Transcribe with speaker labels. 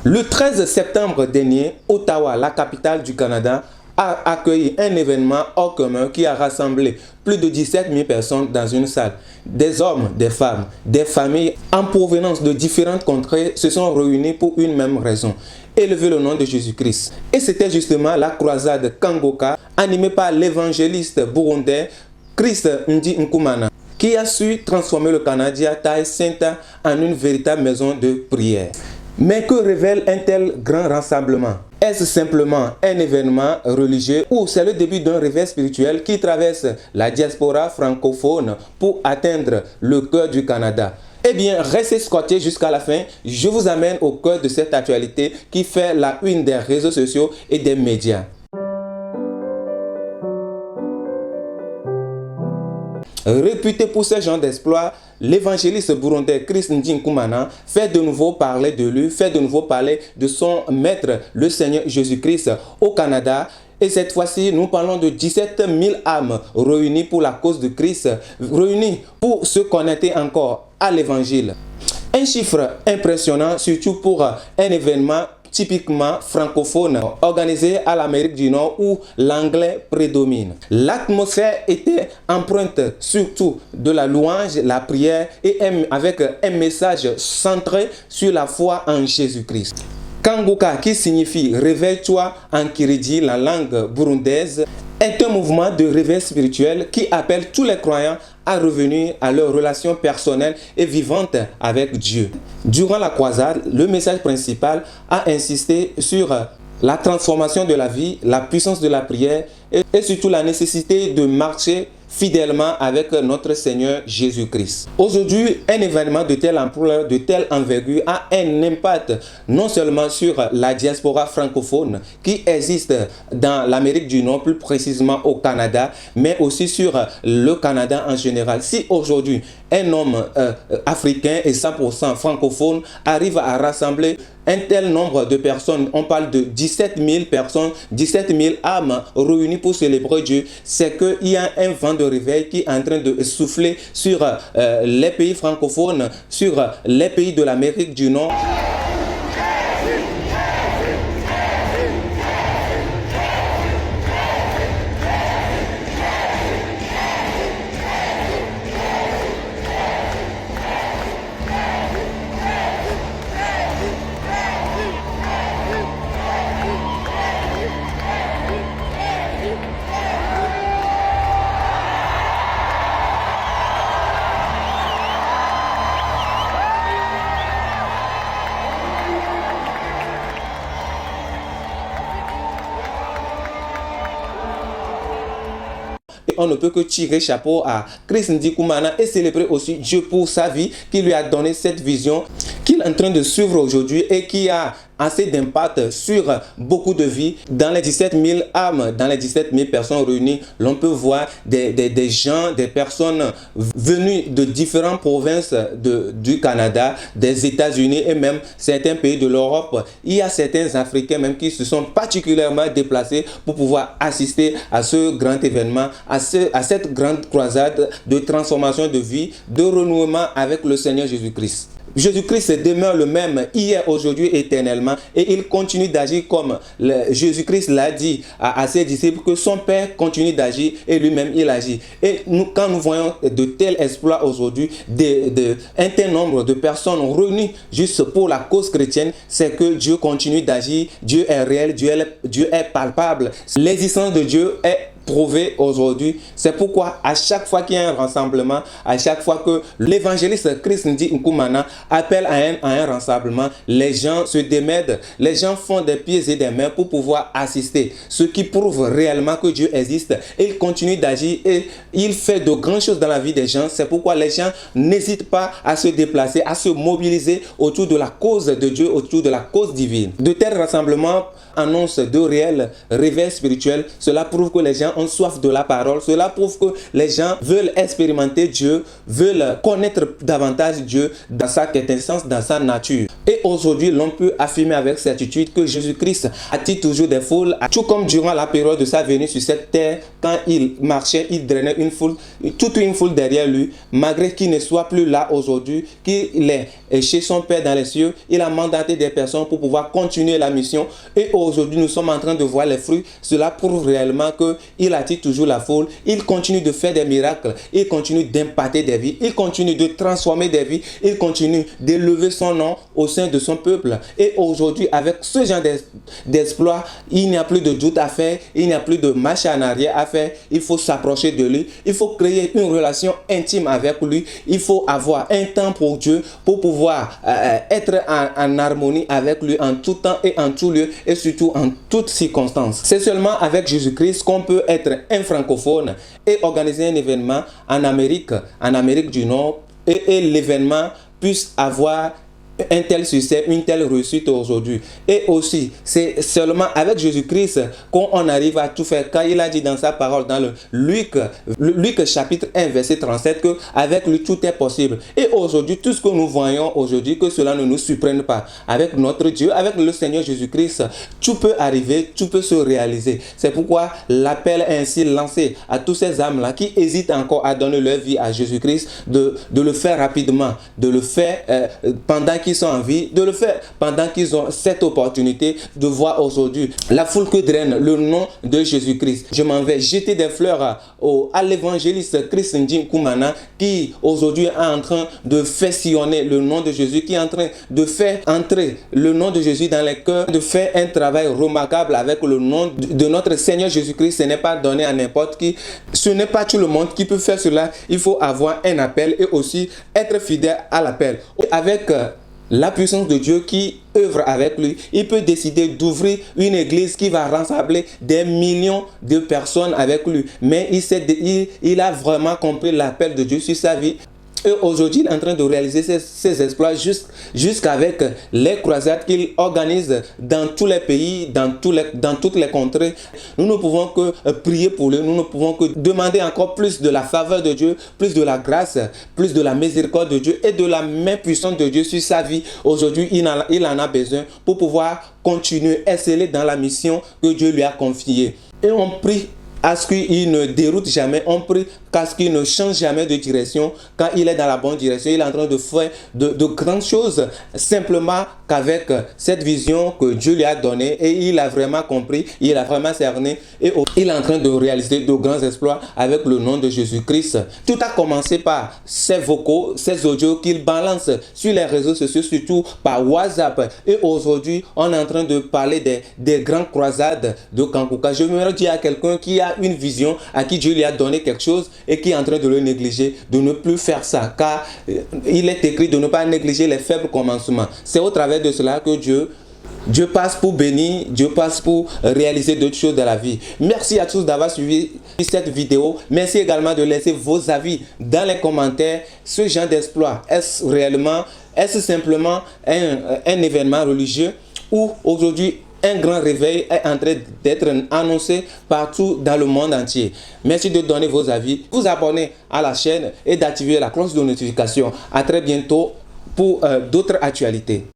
Speaker 1: Le 13 septembre dernier, Ottawa, la capitale du Canada, a accueilli un événement hors commun qui a rassemblé plus de 17 000 personnes dans une salle. Des hommes, des femmes, des familles en provenance de différentes contrées se sont réunis pour une même raison: élever le nom de Jésus-Christ. Et c'était justement la croisade Kangoka, animée par l'évangéliste burundais Chris Nkumana, qui a su transformer le Canada Taille Sainte en une véritable maison de prière. Mais que révèle un tel grand rassemblement? Est-ce simplement un événement religieux ou c'est le début d'un réveil spirituel qui traverse la diaspora francophone pour atteindre le cœur du Canada? Eh bien, restez scotchés jusqu'à la fin. Je vous amène au cœur de cette actualité qui fait la une des réseaux sociaux et des médias. Réputé pour ce genre d'exploits, l'évangéliste burundais Chris Nkumana fait de nouveau parler de lui, fait de nouveau parler de son maître, le Seigneur Jésus-Christ, au Canada. Et cette fois-ci, nous parlons de 17 000 âmes réunies pour la cause de Christ, réunies pour se connecter encore à l'évangile. Un chiffre impressionnant, surtout pour un événement typiquement francophone, organisé à l'Amérique du Nord où l'anglais prédomine. L'atmosphère était empreinte surtout de la louange, la prière et avec un message centré sur la foi en Jésus-Christ. Kangoka, qui signifie réveille-toi en Kiridji, la langue burundaise, est un mouvement de réveil spirituel qui appelle tous les croyants à revenir à leur relation personnelle et vivante avec Dieu. Durant la croisade, le message principal a insisté sur la transformation de la vie, la puissance de la prière et surtout la nécessité de marcher fidèlement avec notre Seigneur Jésus-Christ. Aujourd'hui, un événement de telle ampleur, de telle envergure a un impact non seulement sur la diaspora francophone qui existe dans l'Amérique du Nord, plus précisément au Canada, mais aussi sur le Canada en général. Si aujourd'hui, un homme africain et 100% francophone arrive à rassembler un tel nombre de personnes, on parle de 17 000 personnes, 17 000 âmes réunies pour célébrer Dieu, c'est qu'il y a un vent de réveil qui est en train de souffler sur les pays francophones, sur les pays de l'Amérique du Nord. On ne peut que tirer chapeau à Chris Nkumana et célébrer aussi Dieu pour sa vie qui lui a donné cette vision qu'il est en train de suivre aujourd'hui et qui a assez d'impact sur beaucoup de vies. Dans les 17 000 âmes, dans les 17 000 personnes réunies, l'on peut voir des gens, des personnes venues de différentes provinces du Canada, des États-Unis et même certains pays de l'Europe. Il y a certains Africains même qui se sont particulièrement déplacés pour pouvoir assister à ce grand événement, à cette grande croisade de transformation de vie, de renouement avec le Seigneur Jésus-Christ. Jésus-Christ demeure le même hier, aujourd'hui, éternellement et il continue d'agir comme Jésus-Christ l'a dit à ses disciples que son Père continue d'agir et lui-même il agit. Et quand nous voyons de tels exploits aujourd'hui, un tel nombre de personnes réunies juste pour la cause chrétienne, c'est que Dieu continue d'agir, Dieu est réel, Dieu est palpable. L'existence de Dieu est prouvé aujourd'hui. C'est pourquoi à chaque fois qu'il y a un rassemblement, à chaque fois que l'évangéliste Chris Nkumana appelle à un rassemblement, les gens se démènent, les gens font des pieds et des mains pour pouvoir assister. Ce qui prouve réellement que Dieu existe. Il continue d'agir et il fait de grandes choses dans la vie des gens. C'est pourquoi les gens n'hésitent pas à se déplacer, à se mobiliser autour de la cause de Dieu, autour de la cause divine. De tels rassemblements annoncent de réels réveils spirituels. Cela prouve que les gens ont soif de la parole. Cela prouve que les gens veulent expérimenter Dieu, veulent connaître davantage Dieu dans sa quintessence, dans sa nature. Et aujourd'hui, l'on peut affirmer avec certitude que Jésus-Christ attire toujours des foules, tout comme durant la période de sa venue sur cette terre, quand il marchait, il drainait une foule, toute une foule derrière lui, malgré qu'il ne soit plus là aujourd'hui, qu'il est chez son Père dans les cieux. Il a mandaté des personnes pour pouvoir continuer la mission. Et aujourd'hui, nous sommes en train de voir les fruits. Cela prouve réellement qu'il attire toujours la foule. Il continue de faire des miracles. Il continue d'impacter des vies. Il continue de transformer des vies. Il continue d'élever son nom au sein de son peuple. Et aujourd'hui, avec ce genre d'exploit, il n'y a plus de doute à faire. Il n'y a plus de marche en arrière à faire. Il faut s'approcher de lui. Il faut créer une relation intime avec lui. Il faut avoir un temps pour Dieu, pour pouvoir être en harmonie avec lui en tout temps et en tout lieu et surtout en toutes circonstances. C'est seulement avec Jésus-Christ qu'on peut être un francophone et organiser un événement en Amérique du Nord et l'événement puisse avoir un tel succès, une telle réussite aujourd'hui. Et aussi, c'est seulement avec Jésus-Christ qu'on arrive à tout faire. Quand il a dit dans sa parole, dans le Luc chapitre 1, verset 37, que avec lui tout est possible. Et aujourd'hui, tout ce que nous voyons aujourd'hui, que cela ne nous surprenne pas. Avec notre Dieu, avec le Seigneur Jésus-Christ, tout peut arriver, tout peut se réaliser. C'est pourquoi l'appel est ainsi lancé à tous ces âmes-là qui hésitent encore à donner leur vie à Jésus-Christ, de le faire rapidement, de le faire pendant qu'ils sont en vie, de le faire pendant qu'ils ont cette opportunité de voir aujourd'hui la foule que draine le nom de Jésus-Christ. Je m'en vais jeter des fleurs à l'évangéliste Chris Nji-Nkumana qui aujourd'hui est en train de faire sillonner le nom de Jésus, qui est en train de faire entrer le nom de Jésus dans les cœurs, de faire un travail remarquable avec le nom de notre Seigneur Jésus-Christ. Ce n'est pas donné à n'importe qui, ce n'est pas tout le monde qui peut faire cela. Il faut avoir un appel et aussi être fidèle à l'appel. Avec la puissance de Dieu qui œuvre avec lui, il peut décider d'ouvrir une église qui va rassembler des millions de personnes avec lui. Mais il a vraiment compris l'appel de Dieu sur sa vie. Et aujourd'hui, il est en train de réaliser ses exploits jusqu'avec les croisades qu'il organise dans tous les pays, dans toutes les contrées. Nous ne pouvons que prier pour lui, nous ne pouvons que demander encore plus de la faveur de Dieu, plus de la grâce, plus de la miséricorde de Dieu et de la main puissante de Dieu sur sa vie. Aujourd'hui, il en a besoin pour pouvoir continuer, exceller dans la mission que Dieu lui a confiée. Et on prie à ce qu'il ne déroute jamais, on prie qu'à ce qu'il ne change jamais de direction. Quand il est dans la bonne direction, il est en train de faire de grandes choses, simplement qu'avec cette vision que Dieu lui a donnée, et il a vraiment compris, il a vraiment cerné, et il est en train de réaliser de grands exploits avec le nom de Jésus-Christ. Tout a commencé par ces vocaux, ces audios qu'il balance sur les réseaux sociaux, surtout par WhatsApp. Et aujourd'hui, on est en train de parler des grandes croisades de Kankouka. Je me dire à quelqu'un qui a une vision, à qui Dieu lui a donné quelque chose et qui est en train de le négliger, de ne plus faire ça, car il est écrit de ne pas négliger les faibles commencements. C'est au travers de cela que Dieu passe pour bénir, Dieu passe pour réaliser d'autres choses dans la vie. Merci à tous d'avoir suivi cette vidéo. Merci également de laisser vos avis dans les commentaires. Ce genre d'exploit, est-ce simplement un événement religieux ou aujourd'hui un grand réveil est en train d'être annoncé partout dans le monde entier? Merci de donner vos avis, vous abonner à la chaîne et d'activer la cloche de notification. À très bientôt pour d'autres actualités.